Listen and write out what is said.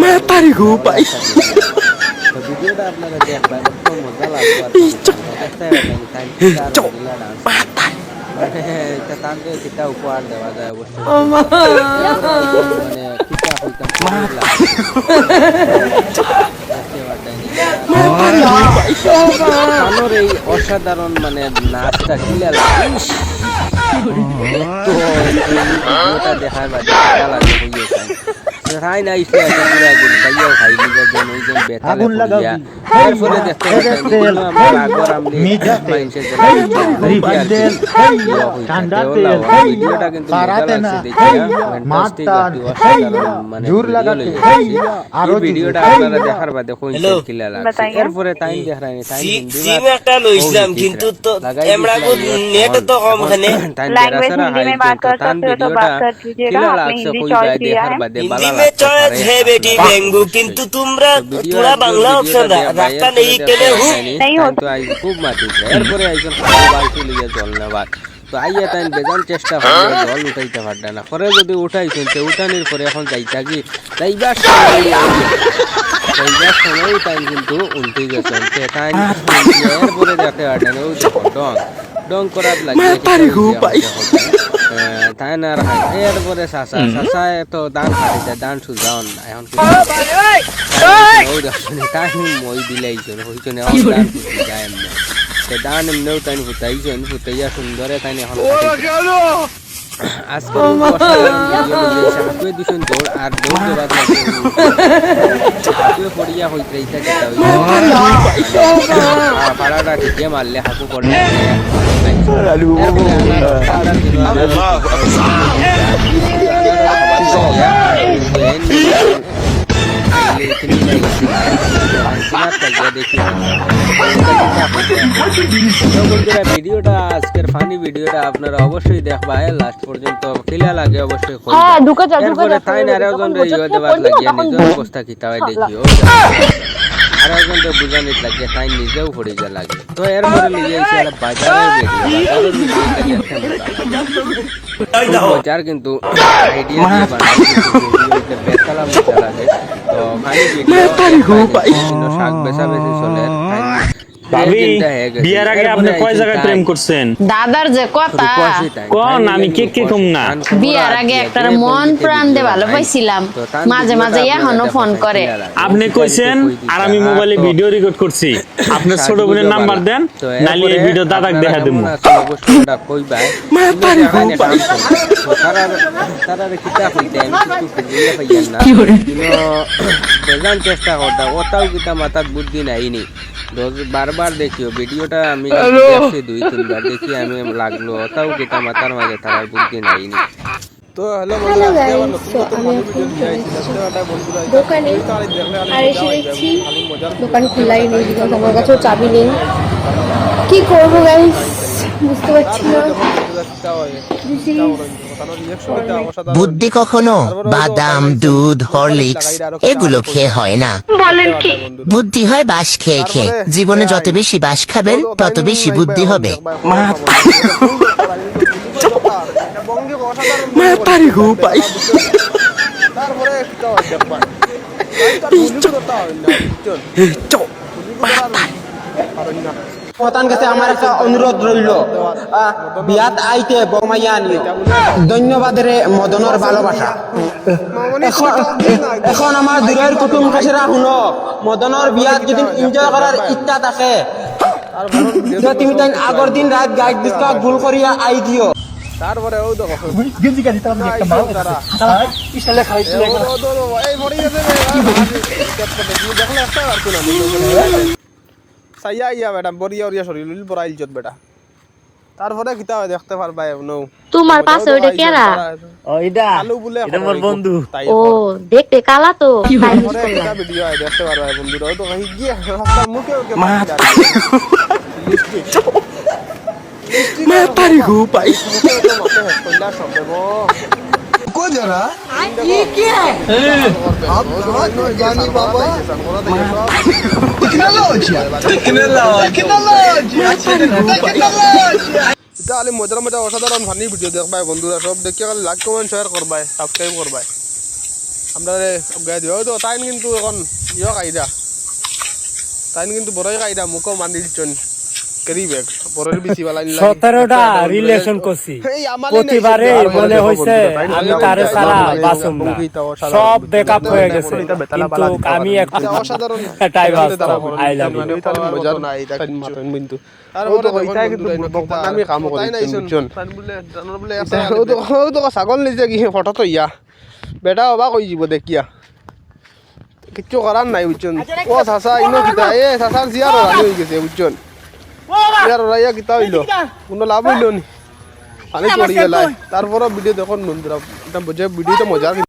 মাতারি গো ভাই ভিডিওটা আপনারা দেখবেন খুব মজা লাগবে তাকে কিতা উপহার দেওয়া যায় অবশ্যই মানে কিতা হইতাম এই অসাধারণ মানে নাচটা কিলা ভিডিওটা দেখার বাদে ভালো লাগে হইয়া রাই না ইসে পুরা গুণ খাইও খাই নিজের জন্য ওই যে বেতালে পড়িয়া এর ফলে দেখতে আমরা আগর আমলি মাইন্ডসেট ভিডিওটা কিন্তু মজা লাগছে দেখিয়া ফ্যান্টাস্টিক মানে জোর লাগাতে আর ভিডিওটা আপনারা দেখার বাদে কইছে কিলা লাগছে এরপরে টাইম দেখারানি টাইম সিম একটা লইছিলাম কিন্তু তো আমরা নেট তো কম খানে लैंग्वेज हिंदी में बात कर सकते हो तो बात कर लीजिएगा आपने हिंदी चॉइस दिया है हिंदी में चॉइस है बेटी बेंगू किंतु तुमरा थोड़ा बांग्ला ऑप्शन रखता नहीं केले हूं नहीं हो তো আই খুব মাতিছে এরপরে আইজন বালতি লিয়ে জল নেবার তো আইয়া তাই বেজান চেষ্টা করে জল উঠাইতে পারবে না পরে যদি উঠাইছেন তো উঠানির পরে এখন যাইতা কি যাইবার সময় তাই কিন্তু উল্টে গেছে তাই এরপরে দেখতে পারবেন ওই ডং ডং করার লাগে তাই না এরপরে চাচা তো দান খাইছে দান সুজাও না এখন তাই মই দিলাইছেন হইছেন দান যায় এমনি দান এমনিও তাই ফুটাইছেন ফুটাইয়া সুন্দরে তাই এখন আজকে হাতুয়ে দিছেন দৌড় আর দৌড় দেওয়ার হাতুয়ে পড়িয়া হইতে পাড়াটা ঠিকই মারলে হাতু পড়লে ভিডিওটা আজকের ফানি ভিডিওটা আপনারা অবশ্যই দেখবা লাস্ট পর্যন্ত কিলা লাগে অবশ্যই তাই না আরেকজন দেওয়ার লাগিয়ে নিজের অবস্থা কিতা হয় দেখিও আরেকজন বুঝানিত লাগে তাই নিজেও পড়ে যা লাগে তো এরপরে নিয়ে এসে বাজারের বাজার কিন্তু আইডিয়া দিয়ে বানাইছে বেতালা মজা লাগে তো ফানি ভিডিও শাক বেচা বেশি চলে ভাবি বিয়ার আগে আপনি কয় জায়গায় প্রেম করছেন দাদার যে কথা কোন আমি কে কম না বিয়ার আগে একটা মন প্রাণ দিয়ে ভালো পাইছিলাম মাঝে মাঝে এখনো ফোন করে আপনি কইছেন আর আমি মোবাইলে ভিডিও রেকর্ড করছি আপনার ছোট বোনের নাম্বার দেন নালি এই ভিডিও দাদাকে দেখা দেব অবশ্যই কইবাই তারা কিতা কইতে আমি কিছু বুঝিয়ে পাইয়ান না বেজান চেষ্টা করতা ওটাও কিতা মাথাত বুদ্ধি নাইনি বারবার দেখিও ভিডিওটা আমি দেখছি 2-3 বার দেখি আমি লাগলো তাও কিতা মাথার মাঝে তার বুদ্ধি নাইনি তো হ্যালো গাইস সো আমি দোকানে আর এসে দেখছি দোকান খোলাই নেই বিকজ আমার কাছেও চাবি নেই কি করবো গাইস বুঝতে পারছি না বুদ্ধি কখনো বাদাম দুধ হরলিক্স এগুলো খেয়ে হয় না বুদ্ধি হয় বাঁশ খেয়ে খেয়ে জীবনে যত বেশি বাঁশ খাবেন তত বেশি বুদ্ধি হবে মাতারি গো ভাই প্রধান কাছে আমার একটা অনুরোধ রইল বিয়াত আইতে বৌমাইয়া আনিও ধন্যবাদের মদনের ভালোবাসা এখন আমার দূরের কুটুম কাছেরা শুনো মদনের বিয়াত যদি এনজয় করার ইচ্ছা থাকে তুমি তাই আগর দিন রাত গাইড দিস্কা ভুল করিয়া আই দিও তারপরে ও দেখো গেঞ্জি কাটি তার একটা মাল ইশালে খাইছে এই মরে গেছে দেখলে একটা আর কোন সাইয়া ইয়া বেটা বরিয়া বরিয়া শরীর লিল পরাইল জত বেটা তারপরে কিতা দেখতে পারবা নও তোমার পাশে ওইটা কেরা ও এটা আলু বলে এটা মোর বন্ধু ও দেখতে কালা তো তারপরে কিতা ভিডিও আই দেখতে পারবা বন্ধুরা তো কই গিয়া রাস্তার মুখে ওকে মাতারি গো ভাই को जरा ये क्या है आप जानी बाबा टेक्नोलॉजी এটা খালি মজার অসাধারণ ফানি ভিডিও দেখবাই বন্ধুরা, সব দেখে খালি লাইক কমেন্ট শেয়ার করবাই, সাবস্ক্রাইব করবাই। আমরা গাই দিব তো তাই কিন্তু এখন কাইদা তাই কিন্তু বড়ই কাইদা মুখও মানি দিচ্ছেন কেরি ব্যাগ বড়ের বেশি বালা 17টা রিলেশন করছি, প্রতিবারে মনে হইছে আমি তারে সারা বাসুম না, সব ব্রেকআপ হয়ে গেছে, কিন্তু আমি একটা অসাধারণ টাইম আসতাম আই লাভ ইউ। মজার না এটা কিন্তু তারপরে কইতা কিন্তু আমি কাম করি বুঝছেন বলে ও তো ছাগল নিছে কি ফটো তো ইয়া বেটা বাবা কই যাব দেখিয়া কিচ্ছু করার নাই বুঝছেন। ও চাচা ইনো কিতা এ চাচার জিয়ার রানি হয়ে গেছে বুঝছেন, জিয়ার রাইয়া কিতা হইলো কোনো লাভ হইলো নি পানি পড়ি গেলাই। তারপরে ভিডিও দেখুন বন্ধুরা, এটা ভিডিওটা মজার।